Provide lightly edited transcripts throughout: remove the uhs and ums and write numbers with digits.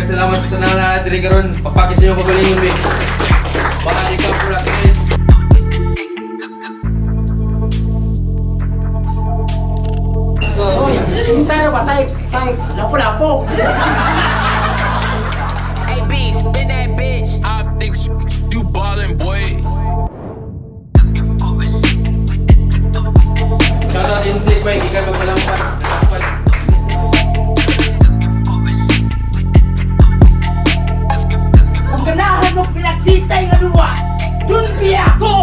daghang salamat sa tanan na diri karon. Papakis niyo kagalingon mi. Para ikaw pura guys. Sa'yo ba tayo? Lapo-lapo. Hey, B, spin that bitch. Optics, you ballin', boy. Shoutout Insik, bay. Gikan magpalampat. Kung ganahan mo pinagsitay nga duwa, dun piya ako!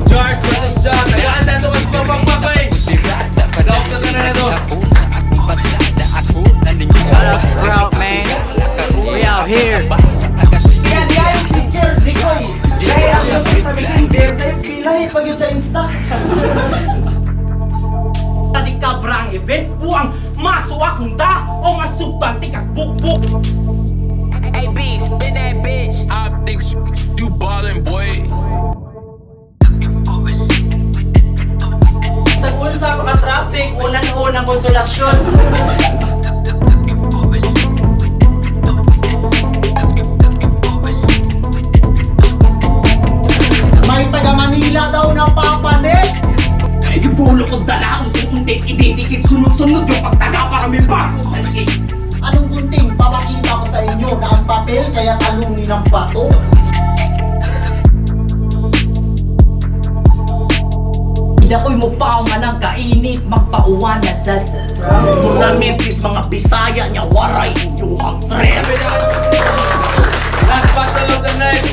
George versus John. Tagaan tayo mas mapagpapay. Lock na na to. Sprout, man. We out here. Yan yan si Jersey Koy. Kaya ang sabi si Jersey, pilay pag yun sa Insta. Tadi kabrang event buang masuwa kunda o masubang tikak buk-buk. Hey, B, spin that bitch. Optics, you ballin', boy. Sa bulsa pagka-traffic, unang-unang konsolasyon. May taga Manila daw na papanik. Ibulo ko dala ang unti-unti, ididikit sunod-sunod yung pagtaga para may bago sa laki. Anong gunting? Papakita ko sa inyo na ang papel kaya talunin ng bato. Hindi ako'y mupauman ng kainit, magpauwan na sa Turnamentis mga Bisaya niya, waray inyuhang trip. Last battle of the night.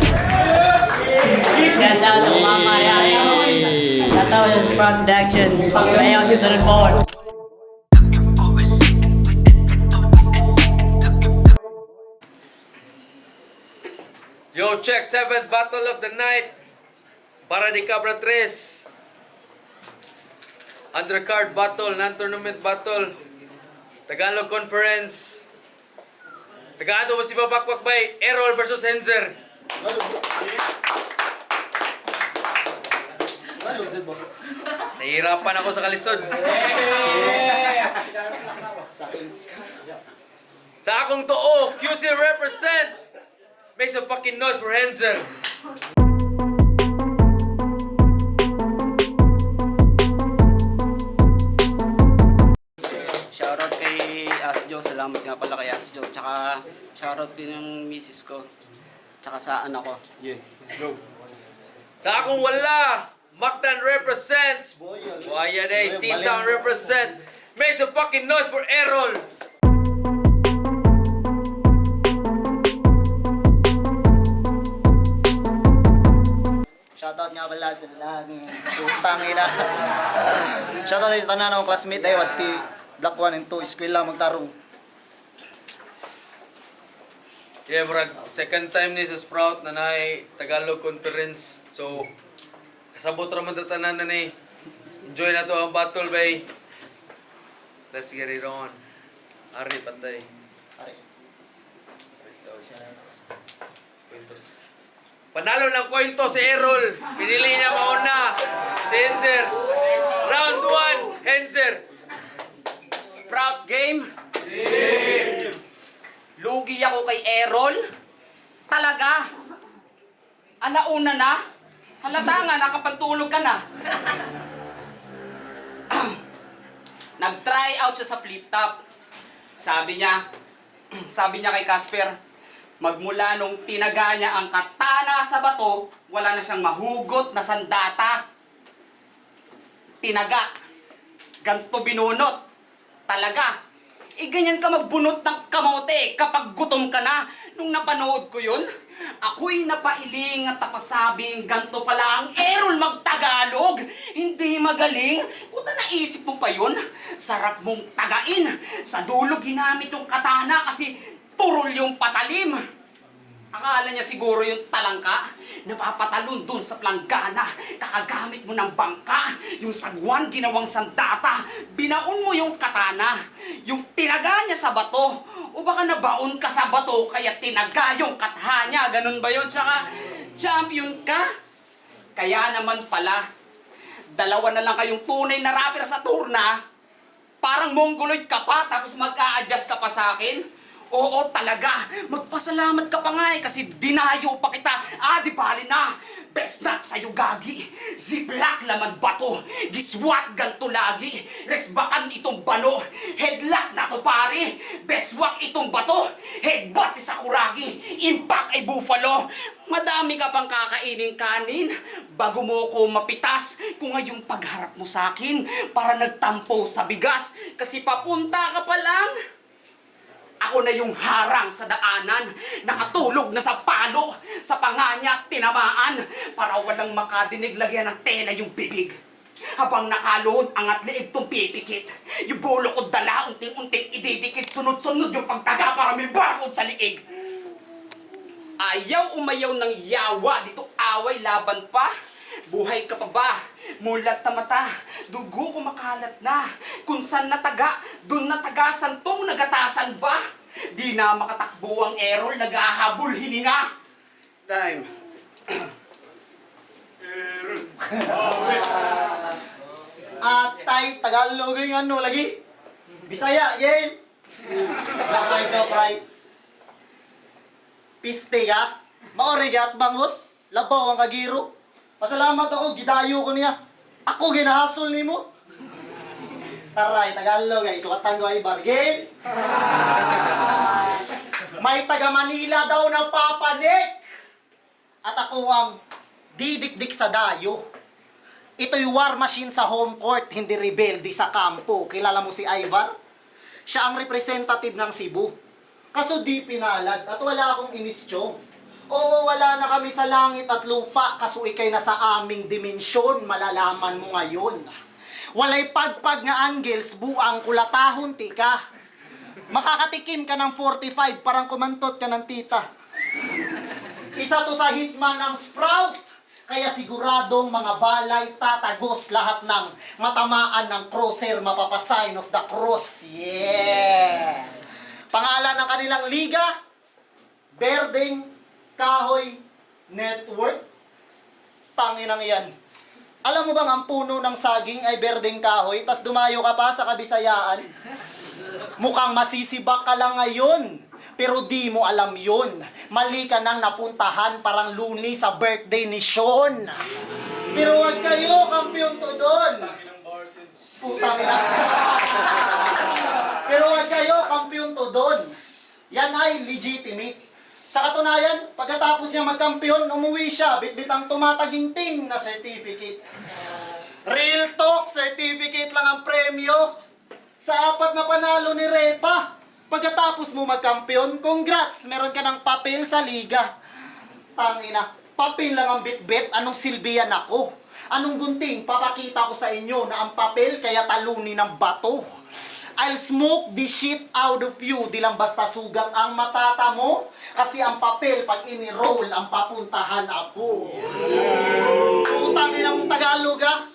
Shout out to Mama Raya. Shout out to Sprout Production. Ayaw nyo sa report. Yo, check 7th battle of the night. Para di Cabra 3. Undercard battle, non-tournament battle. Tagalog Conference. Tagado mo si Babakbak by Errol versus Henzer. Nahihirapan ako sa kalisod. Sa akong too, QC represent. Make some fucking noise for Henzer. Shoutout kay Asjo, salamat nga pala kay Asjo. Tsaka shoutout din yung misis ko. Tsaka sa anak ko. Yeah, let's go. Sa akong wala, Mactan represent. Buhaya day, C-Town represent. Make some fucking noise for Errol. Shoutout nga pala sa lahat ng utang nila. Shoutout sa tanan akong classmate ay wati Black 1 and 2 eskwela magtarong. Yeah, murag second time ni sa Sprout na naay Tagalog Conference. So, kasabot raman tatanan na ni. Enjoy na to ang battle, bay. Let's get it on. Ari, patay. Ari. Panalo ng coin to si Errol. Pinili niya mauna. Si Henzer. Round 1, Henzer. Sprout game? Lugi ako kay Errol? Talaga? Alauna na? Halata nga, nakapantulog ka na. Nag-try out siya sa flip top. Sabi niya kay Casper, magmula nung tinaga niya ang katana sa bato, wala na siyang mahugot na sandata. Tinaga. Ganto binunot. Talaga. Ganyan ka magbunot ng kamote kapag gutom ka na. Nung napanood ko yun, ako'y napailing at napasabing ganto pala ang Errol magtagalog. Hindi magaling. Puta, naisip mo pa yun? Sarap mong tagain. Sa dulo ginamit yung katana kasi purol yung patalim. Akala niya siguro yung talangka, napapatalon dun sa planggana, kakagamit mo ng bangka, yung sagwan ginawang sandata, binaon mo yung katana, yung tinaga niya sa bato, o baka nabaon ka sa bato kaya tinaga yung katha niya, ganun ba yun? Tsaka, champion ka? Kaya naman pala, dalawa na lang kayong tunay na rapper sa turna, Parang mongoloid ka pa, tapos mag-a-adjust ka pa sa akin? Oo talaga, magpasalamat ka pa nga eh, kasi dinayo pa kita. Di bali na, best not sa'yo gagi. Ziplock laman bato, giswat ganto lagi. Resbakan itong balo, headlock na to pare. Beswak itong bato, headbutt sa kuragi. Impact ay buffalo. Madami ka pang kakaining kanin bago mo ko mapitas. Kung ngayong pagharap mo sa akin, para nagtampo sa bigas. Kasi papunta ka pa lang. Ako na yung harang sa daanan, nakatulog na sa palo, sa panganya tinamaan, para walang makadinig, lagyan ng tela yung bibig. Habang nakaluhod, angat liig tong pipikit. Yung bulo ko dala, unting-unting ididikit, sunod-sunod yung pagtaga para may bakod sa liig. Ayaw umayaw ng yawa, dito away laban pa. Buhay ka pa ba? Mulat na mata, dugo ko makalat na. Kung saan nataga, dun natagasan tong nagatasan ba? Di na makatakbo ang error, naghahabol hininga. Time. Atay, Tagalog yung ano lagi. Bisaya, game. Joke right. Piste ka. Maorigat bangus. Labaw ang kagiro. Pasalamat ako, gidayo ko niya. Ako ginahasol ni mo. Taray, Tagalog ay sukatan ko ay bargain. May taga Manila daw na papanik. At ako ang didikdik sa dayo. Ito'y war machine sa home court, hindi rebelde sa kampo. Kilala mo si Ivar? Siya ang representative ng Cebu. Kaso di pinalad at wala akong inistyo. Oo, wala na kami sa langit at lupa, kaso ikay na sa aming dimensyon, malalaman mo ngayon. Walay pagpag nga angels, buang kulatahon tika. Makakatikim ka ng 45, parang kumantot ka ng tita. Isa to sa hitman ng Sprout, kaya siguradong mga balay tatagos lahat ng matamaan ng crosser, mapapasign of the cross. Yeah! Pangalan ng kanilang liga, Berdeng Kahoy Network. Tanginang yan. Alam mo bang ang puno ng saging ay berdeng kahoy, tas dumayo ka pa sa Kabisayaan? Mukhang masisibak ka lang ngayon, pero di mo alam yun. Mali ka nang napuntahan, parang luni sa birthday ni Sean. Pero wag kayo, kampiyon to doon. Putang ina. Pero wag kayo, kampiyon to doon. Yan ay legitimate. Sa katunayan, pagkatapos niya magkampiyon, umuwi siya, bitbit ang tumataginting na certificate. Real talk, certificate lang ang premyo. Sa 4 na panalo ni Repa, pagkatapos mo magkampiyon, congrats, meron ka ng papel sa liga. Tangina, papel lang ang bitbit, anong silbihan ako? Anong gunting, papakita ko sa inyo na ang papel kaya talunin ng bato. I'll smoke the shit out of you. Di lang basta sugat ang matata mo. Kasi ang papel, pag ini-roll, ang papuntahan apo. Putang inang Tagalog ha.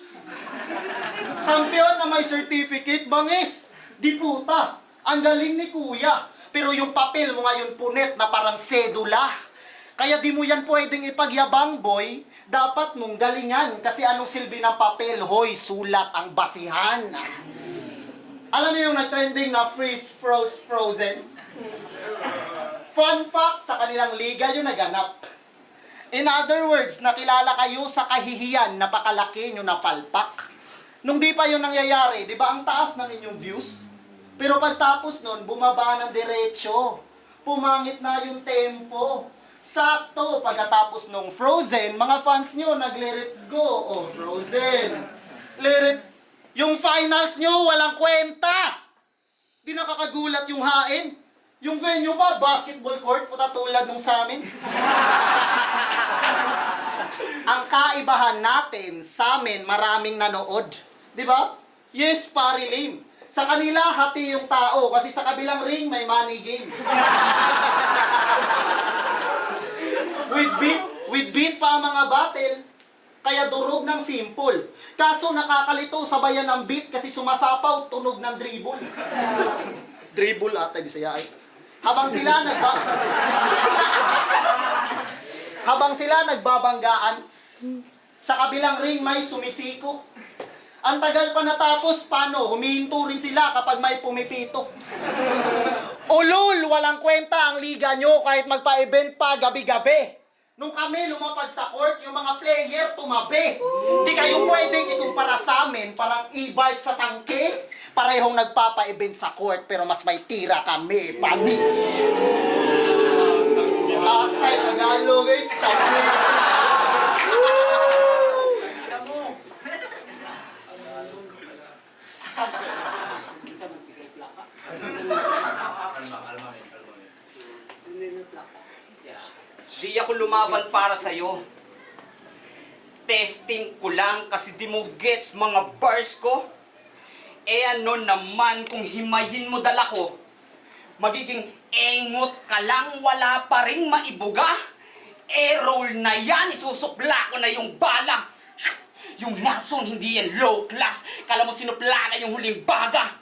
Kampiyon na may certificate, bangis. Di puta. Ang galing ni kuya. Pero yung papel mo ngayon punit na parang sedula. Kaya di mo yan pwedeng ipagyabang, boy. Dapat mong galingan. Kasi anong silbi ng papel? Hoy, sulat ang basihan. Alam niyo yung nag-trending na freeze, froze, frozen? Fun fact, sa kanilang liga yung naganap. In other words, nakilala kayo sa kahihiyan na pakalaki nyo na palpak. Nung di pa yun nangyayari, di ba ang taas ng inyong views? Pero pagtapos nun, bumaba ng diretso. Pumangit na yung tempo. Sakto, pagkatapos nung Frozen, mga fans nyo nag-let it go. Oh, Frozen. Let it. Yung finals nyo, walang kwenta. Di nakakagulat yung hain. Yung venue pa, basketball court, puta tulad nung sa amin. Ang kaibahan natin, sa amin, maraming nanood. Di ba? Yes, pari lame. Sa kanila, hati yung tao, kasi sa kabilang ring, may money game. With beat pa ang mga battle. Kaya durog ng simple. Kaso nakakalito sabayan ng beat kasi sumasapaw, tunog ng dribble. Dribble ata, Bisaya ay. Habang sila nagbabanggaan, sa kabilang ring may sumisiko. Ang tagal pa natapos, paano? Humihinto rin sila kapag may pumipito. Ulul, walang kwenta ang liga nyo kahit magpa-event pa gabi-gabi. Nung kami lumapag sa court, yung mga player tumabi. Di kayo pwedeng ikumpara sa amin, parang e-bike sa tangke. Parehong nagpapa-event sa court, pero mas may tira kami, panis. Tayo Tagalog guys, panis. Di ako lumaban para sa'yo. Testing ko lang kasi di mo gets mga bars ko. Ano naman kung himayin mo dala ko? Magiging engot ka lang, wala pa ring maibuga. Roll na yan, isusupla ko na yung bala. Yung lason, hindi yan low class. Kala mo sinupla na yung huling baga.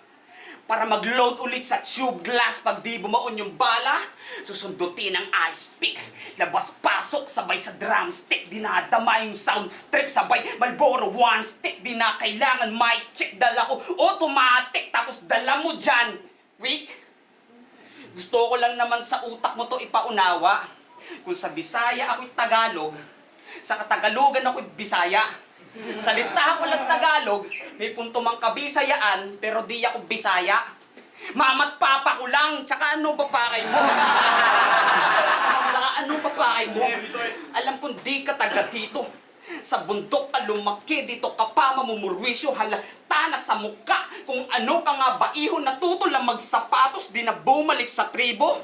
Para mag-load ulit sa tube glass pag di bumaon yung bala. Susundutin ang ice pick. Labas-pasok, sabay sa drumstick. Dinadama yung sound trip, sabay Marlboro one stick. Di na kailangan mic check. Dala ko automatic, tapos dala mo dyan. Weak? Gusto ko lang naman sa utak mo to ipaunawa. Kung sa Bisaya ako'y Tagalog, sa Katagalogan ako'y Bisaya. Salita ko lang Tagalog, may punto mang kabisayaan, pero di ako Bisaya. Mama't papa ko lang, tsaka ano ba pakay mo? Tsaka ano ba pakay mo? Alam kong di ka taga dito. Sa bundok ka lumaki, dito ka pa mamumurwisyo, halata na sa muka. Kung ano ka nga ba, ihon natuto lang magsapatos, di na bumalik sa tribo.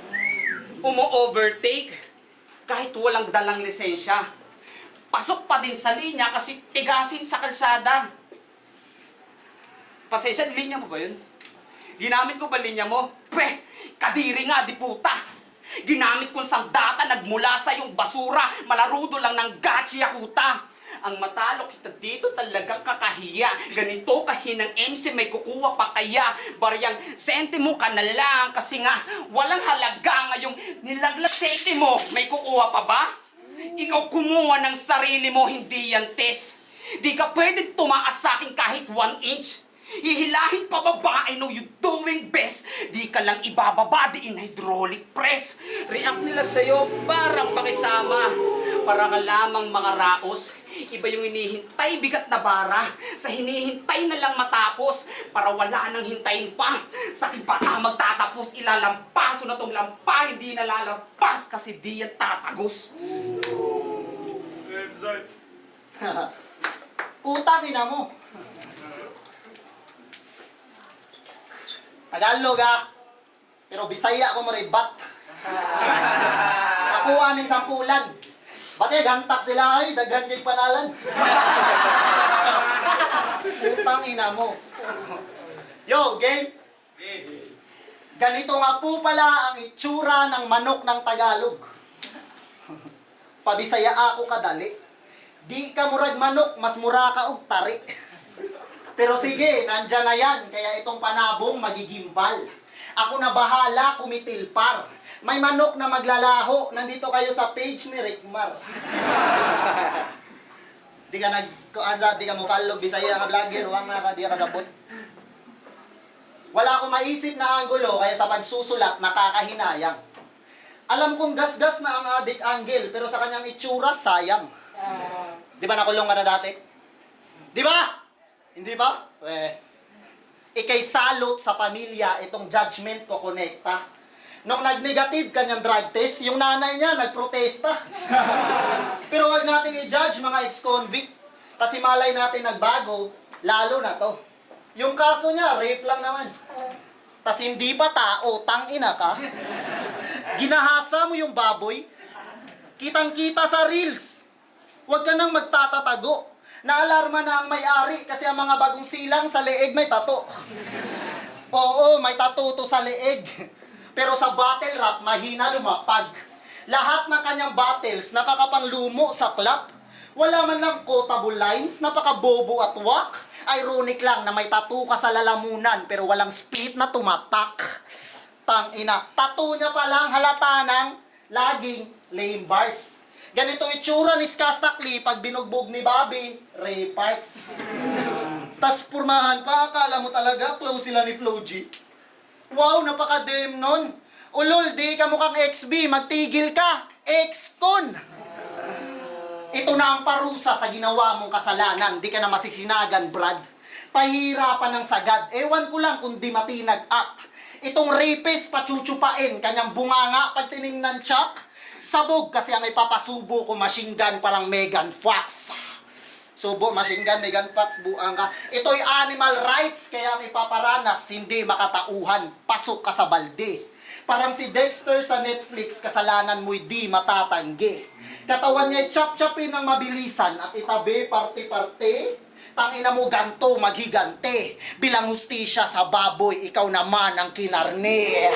Umo-overtake, kahit walang dalang lisensya. Pasok pa din sa linya kasi tigasin sa kalsada. Pasensya, linya mo ba yun? Ginamit ko ba linya mo? Peh, kadiri nga, di puta. Ginamit kong sandata, nagmula sa yung basura, malarudo lang ng gachi yakuta. Ang matalo kita dito talagang kakahiya. Ganito kahinang MC, may kukuha pa kaya. Bariyang sentimo ka na lang kasi nga walang halaga ngayong nilaglag senti mo. May kukuha pa ba? Ikaw kumuha ng sarili mo, hindi yan test. Di ka pwedeng tumaas sa akin kahit 1 inch. Hihilahin pa baba, I know you doing best. Di ka lang ibababa, di in hydraulic press. React nila sa'yo, parang pakisama. Para ka lamang makaraos. Iba yung hinihintay, bigat na bara. Sa hinihintay na lang matapos. Para wala nang hintayin pa. Sa akin pa magtatapos, ilalampaso na tong lampa. Hindi nalalampas kasi di yan tatagos. Putang ina mo. Tagalog pero Bisaya ako maribat. Nakuha ng sampulan. Bakit gantak sila ay daghan kay panalan. Putang ina mo. Yo, game. Ganito nga po pala ang itsura ng manok ng Tagalog. Pabisaya ako kadali. Di ka murag manok, mas mura ka og tari. Pero sige, nandyan na yan, kaya itong panabong magigimbal. Ako na bahala kumitilpar. May manok na maglalaho, nandito kayo sa page ni Rickmar. Di ka di ka mo follow, Bisaya ka vlogger, huwag di ka kasabot. Wala akong maisip na anggulo, kaya sa pagsusulat, nakakahinayang. Alam kong gasgas na ang adik angle, pero sa kanyang itsura, sayang. Di ba nakulong ka na dati? Di ba? Hindi ba? Ikay salot sa pamilya, itong judgment ko konekta. Nung nag-negative kanyang drug test, yung nanay niya nagprotesta. Pero wag natin i-judge mga ex-convict. Kasi malay natin nagbago, lalo na to. Yung kaso niya, rape lang naman. Tas hindi pa tao, tangina ka. Ginahasa mo yung baboy. Kitang-kita sa reels. Huwag ka nang magtatatago. Naalarma na ang may-ari kasi ang mga bagong silang sa leeg may tato. Oo, may tato to sa leeg. Pero sa battle rap, mahina lumapag. Lahat ng kanyang battles nakakapanlumo sa clap. Wala man lang quotable lines, napakabobo at wak. Ironic lang na may tattoo ka sa lalamunan pero walang spit na tumatak. Tangina, tattoo niya palang halata ng laging lame bars. Ganito itsura ni Skastakli pag binugbog ni Bobby Ray Parks. Tas purmahan pa, akala mo talaga close sila ni Flo G. Wow, napaka-dem nun. Ulol, di ka mukhang XB, magtigil ka. Ex-con. Ito na ang parusa sa ginawa mong kasalanan. Di ka na masisinagan, Brad. Pahirapan ng sagad. Ewan ko lang kung di matinag at itong rapist pachuchupain kanyang bunganga pag tiningnan Chuck. Sabog kasi ang ipapasubo ko machine gun parang Megan Fox. Subo, machine gun, Megan Fox, buang ka. Ito'y animal rights kaya ang ipaparanas, hindi makatauhan. Pasok ka sa balde. Parang si Dexter sa Netflix, kasalanan mo'y di matatanggi. Katawan niya'y chop-chopin ng mabilisan at itabi parte-parte. Tangina mo ganto, maghigante. Bilang hustisya sa baboy, ikaw naman ang kinarne.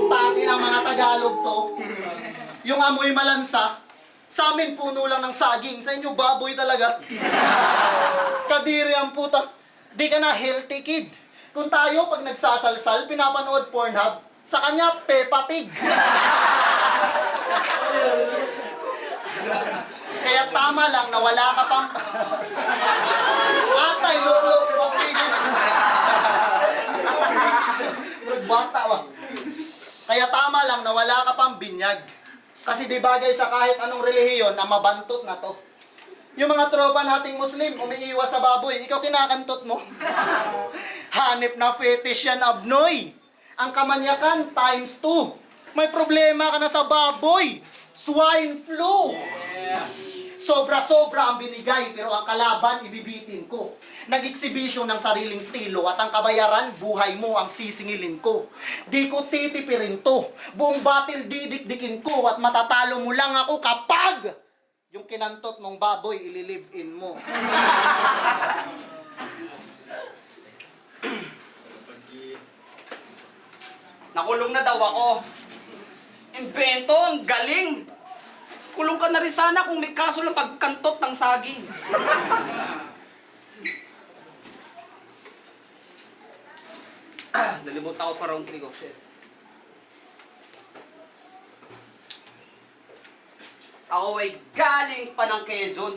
Tangina mga Tagalog to. Yung amoy malansa, sa amin puno lang ng saging. Sa inyo baboy talaga. Kadiri ang puta. Di ka na healthy kid. Kung tayo pag nagsasalsal, pinapanood Pornhub, sa kanya, Peppa Pig. Kaya tama lang na wala ka pang... Atay, lolo, mapigil. Bata ba? Kaya tama lang na wala ka pang binyag. Kasi di bagay sa kahit anong relihiyon na mabantot na to. Yung mga tropa nating Muslim, umiiwas sa baboy, ikaw kinakantot mo. Hanip na fetish yan, abnoy. Ang kamanyakan times 2. May problema ka na sa baboy. Swine flu. Sobra-sobra ang binigay, pero ang kalaban, ibibitin ko. Nag-exhibition ng sariling estilo at ang kabayaran, buhay mo ang sisingilin ko. Di ko titipirin to. Buong batil didikdikin ko at matatalo mo lang ako kapag yung kinantot mong baboy, ililive-in mo. Nakulong na daw ako. Invento, ang galing. Kulong ka na rin sana kung may kaso lang pagkantot ng saging. Nalimutan ko pa round 3 ko. Shit. Ako ay galing pa ng Quezon.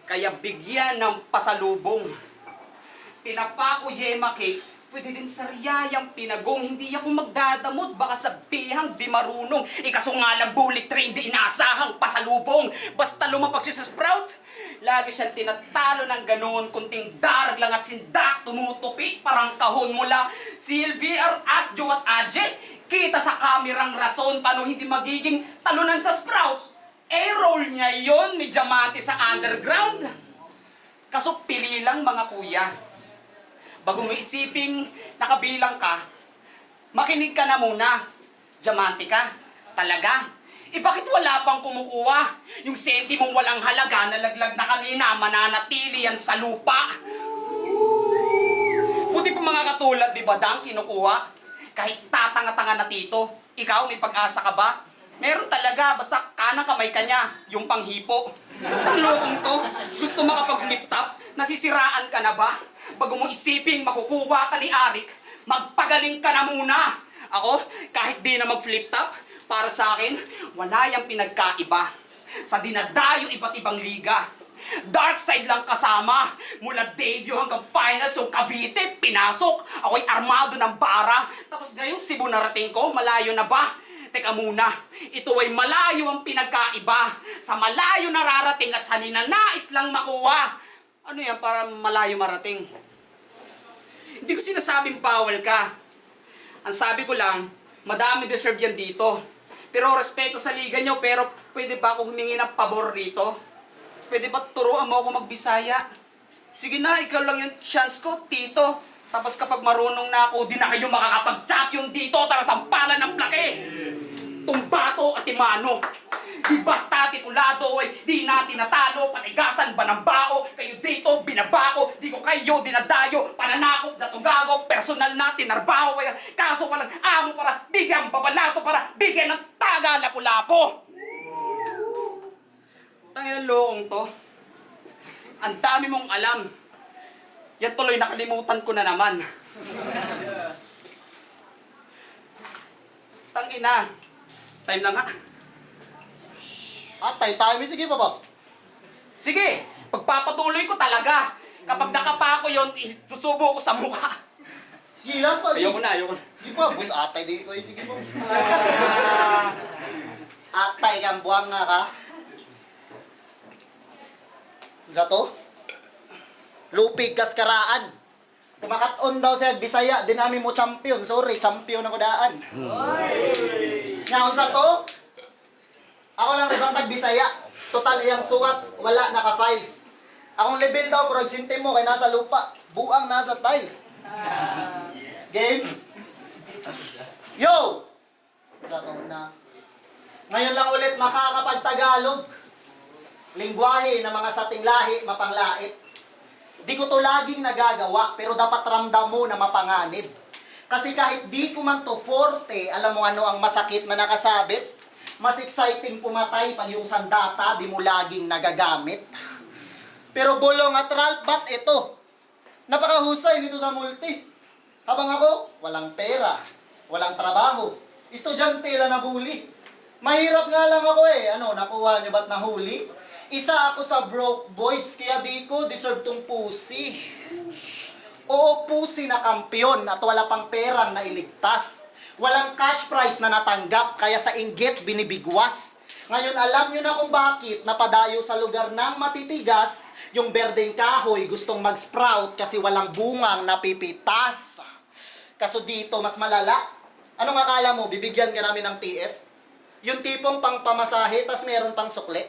Kaya bigyan ng pasalubong. Tinapa ko yema cake. Pwede din sa riyayang pinagong, hindi ako magdadamot, baka sabihang di marunong. Ikaso nga lang bullet train, di inaasahang pasalubong. Basta lumapag siya sa Sprout, lagi siyang tinatalo ng ganoon, kunting darag lang at sindak, tumutupi, parang kahon mula. CLVR, Asjo at Aje, kita sa kamerang rason, paano hindi magiging talunan sa Sprout? A-roll niya yon, may diamante sa underground. Kaso pili lang mga kuya. Bago mo isiping nakabilang ka, makinig ka na muna. Diamante ka. Talaga. Bakit wala pang kumukuha? Yung senti mong walang halaga, nalaglag na kanina, mananatili yan sa lupa. Buti pa mga katulad, di ba, Dang, kinukuha? Kahit tatanga-tanga na tito, ikaw may pag-asa ka ba? Meron talaga, basta kanang kamay ka niya, yung panghipo. Ang lokong to, gusto makapag-flip top, nasisiraan ka na ba? Bago mo isiping makukuha ka ni Arik, magpagaling ka na muna. Ako, kahit di na mag-flip top, para sa akin, wala yung pinagkaiba. Sa dinadayo iba't ibang liga. Dark side lang kasama. Mula debut hanggang finals, so Cavite, pinasok. Ako'y armado ng bara. Tapos ngayong Cebu narating ko, malayo na ba? Teka muna, ito ay malayo ang pinagkaiba. Sa malayo nararating at sa ninanais lang makuha. Ano yan, para malayo marating? Hindi ko sinasabing bawal ka. Ang sabi ko lang, madami deserve yan dito. Pero respeto sa liga nyo, pero pwede ba ako humingi ng pabor rito? Pwede ba turuan mo ako magbisaya? Sige na, ikaw lang yung chance ko, tito. Tapos kapag marunong na ako, di na kayo makakapag-champion dito, tara sampalan ng plake! Tumbato at imano. Di basta titulado ay di natin natalo, patigasan ba ng bao? Kayo dito, binabako, di ko kayo dinadayo, pananakop, datugago, personal na tinarbaho, ay kaso walang amo para bigyan babalato para bigyan ng taga lapu-lapo. Tangin ang loong to. Ang dami mong alam. Yan tuloy nakalimutan ko na naman. Tangina. Time na nga. Atay, tayo. Sige pa ba? Sige, pagpapatuloy ko talaga. Kapag nakapa ko yun, susubo ko sa mukha. Silas pa. Ayoko na. Sige pa, bus atay di ko. Sige pa. Atay kang buwang nga ka. Sa to? Lupig kas karaan. Kumakaton daw siya, Bisaya, dinami mo champion. Sorry, champion ako daan. Ngayon sa to? Ako lang rin Bisaya. Total iyang sukat, wala naka-files. Akong level daw, pero sinti mo, kay nasa lupa. Buang nasa tiles. Game? Yo! Sa to na. Ngayon lang ulit makakapag-Tagalog. Lingwahe ng mga sating lahi, mapanglait. Di ko to laging nagagawa, pero dapat ramdam mo na mapanganib. Kasi kahit di ko man to forte, alam mo ano ang masakit na nakasabit? Mas exciting pumatay pag yung sandata di mo laging nagagamit. Pero Bolong at Ralph, ba't ito? Napakahusay nito sa multi. Habang ako, walang pera, walang trabaho. Estudyante lang na bully. Mahirap nga lang ako eh. Ano, nakuha nyo ba't nahuli? Isa ako sa broke boys, kaya di ko deserve tong pusi. Oo, pusi na kampiyon at wala pang perang nailigtas. Walang cash prize na natanggap, kaya sa inggit binibigwas. Ngayon alam nyo na kung bakit napadayo sa lugar ng matitigas, yung berdeng kahoy gustong mag-sprout kasi walang bungang napipitas. Kaso dito mas malala. Anong akala mo, bibigyan ka namin ng TF? Yung tipong pang pamasahe, tas meron pang sukle.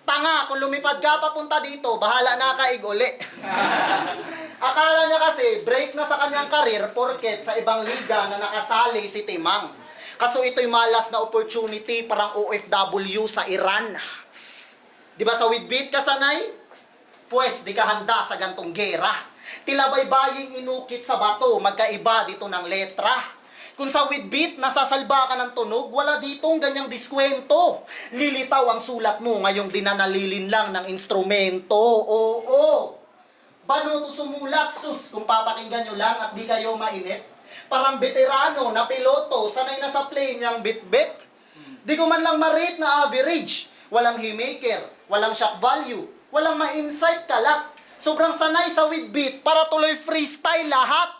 Tanga, kung lumipad ka papunta dito, bahala na kaig uli. Akala niya kasi, break na sa kanyang karir porket sa ibang liga na nakasali si Timang. Kaso ito'y malas na opportunity parang OFW sa Iran. Di ba sa Witbit ka sanay? Pwes, di ka handa sa gantong gera. Tila baybaying inukit sa bato, magkaiba dito ng letra. Kung sa Witbit, nasasalba ka ng tunog, wala ditong ganyang diskwento. Lilitaw ang sulat mo, ngayong dinanalilin lang ng instrumento. Oo. Banuto sumulat, sus, kung papakinggan nyo lang at di kayo mainip. Parang veterano na piloto, sanay na sa plane niyang bit-bit. Di ko man lang ma-rate na average. Walang haymaker, walang shock value, walang ma-insight kalat. Sobrang sanay sa Witbit para tuloy freestyle lahat.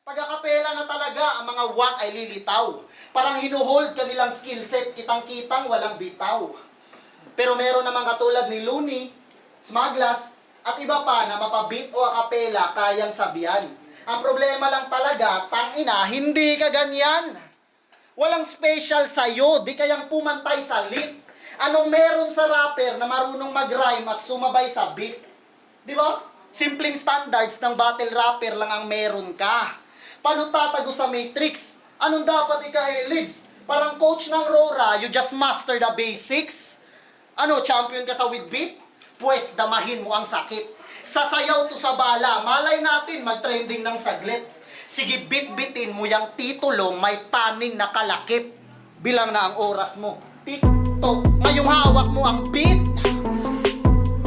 Pagkakapela na talaga, ang mga wak ay lilitaw. Parang hinuhold kanilang skill set, kitang-kitang walang bitaw. Pero meron naman katulad ni Looney, Smaglas, at iba pa na mapabit o akapela kayang sabihan. Ang problema lang talaga, tangina, hindi ka ganyan. Walang special sa'yo, di kayang pumantay sa lit. Anong meron sa rapper na marunong mag-rhyme at sumabay sa beat? Di ba? Simpleng standards ng battle rapper lang ang meron ka. Paano tatago sa matrix? Anong dapat ika-leads? Parang coach ng Rora, you just master the basics. Ano, champion ka sa Witbit? Pwes, damahin mo ang sakit. Sasayaw to sa bala, malay natin mag-trending ng saglit. Sige, bit-bitin mo yung titulong may taning na kalakip. Bilang na ang oras mo. Tik-tok, ngayong hawak mo ang beat.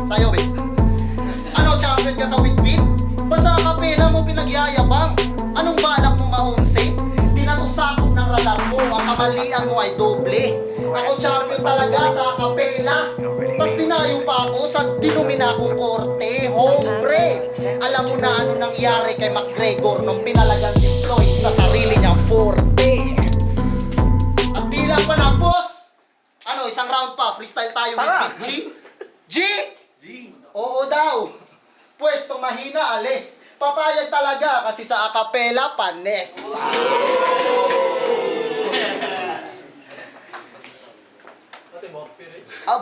Sayaw, babe. Ano, champion ka sa Witbit? Basta kapela mo pinagyayabang. Anong balak mo maunsi? Di na to sakop ng radar mo. Ang kamalian mo ay doble. Ako champion talaga sa kapela. Tas dinayo pa ako sa dinumina kong korte. Hombre! Alam mo na ano nangyari kay McGregor nung pinalagang si Floyd sa sarili niyang forte. At bilang pa na, boss! Ano, isang round pa. Freestyle tayo with Big G? G? G! Oo daw. Pwestong mahina, alis. Papayag talaga kasi sa akapela, panes.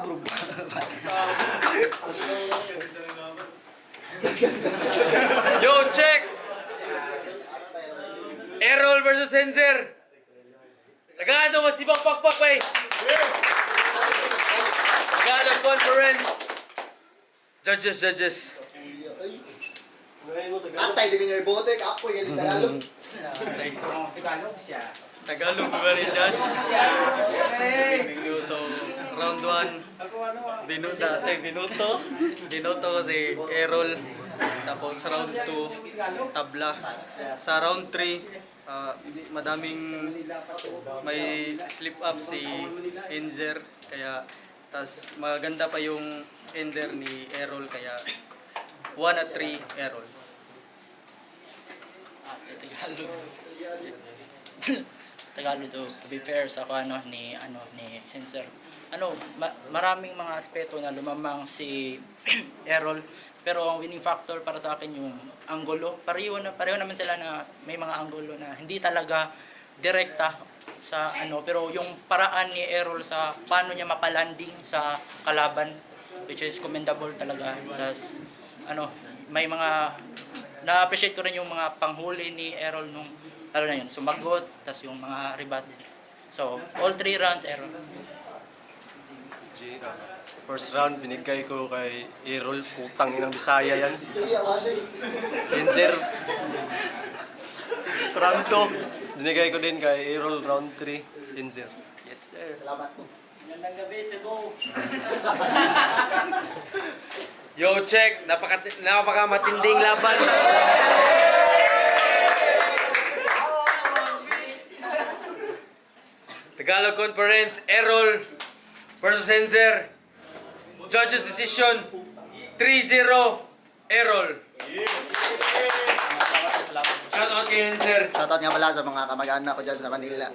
Bro. Yo, check! Errol versus Henzer. Tagalog, masibang pakpak eh. Tagalog conference. Judges. Antay, di kanyo ibote, kapoy, yan Tagalog. Tagalog ba rin dyan? So, round 1, Binoto si Errol. Tapos round 2, Tabla. Sa round 3, madaming may slip up si Enzer. Kaya Tas maganda pa yung ender ni Errol kaya 1 at 3 Errol. Tagalog. Tagalog to be fair sa ni Henser. Maraming mga aspeto na lumamang si Errol, pero ang winning factor para sa akin yung anggulo. Pareho naman sila na may mga anggulo na hindi talaga direkta sa pero yung paraan ni Errol sa paano niya mapalanding sa kalaban, which is commendable talaga. Tas may mga na-appreciate ko rin yung mga panghuli ni Errol nung lalo na yun, sumagot, tas yung mga rebat din. So, all 3 rounds, Errol. First round, binigay ko kay Errol, putang inang Bisaya yan. Enzer. Round 2, binigay ko din kay Errol, round 3, Enzer. Yes, sir. Salamat po. Magandang gabi, Cebu. Yo, check. Napaka matinding laban. Tagalog Conference, Errol versus Henser. Judges decision, 3-0, Errol. Shout out kay Henser. Shoutout nga pala sa mga kamag-anak ko dyan sa Manila.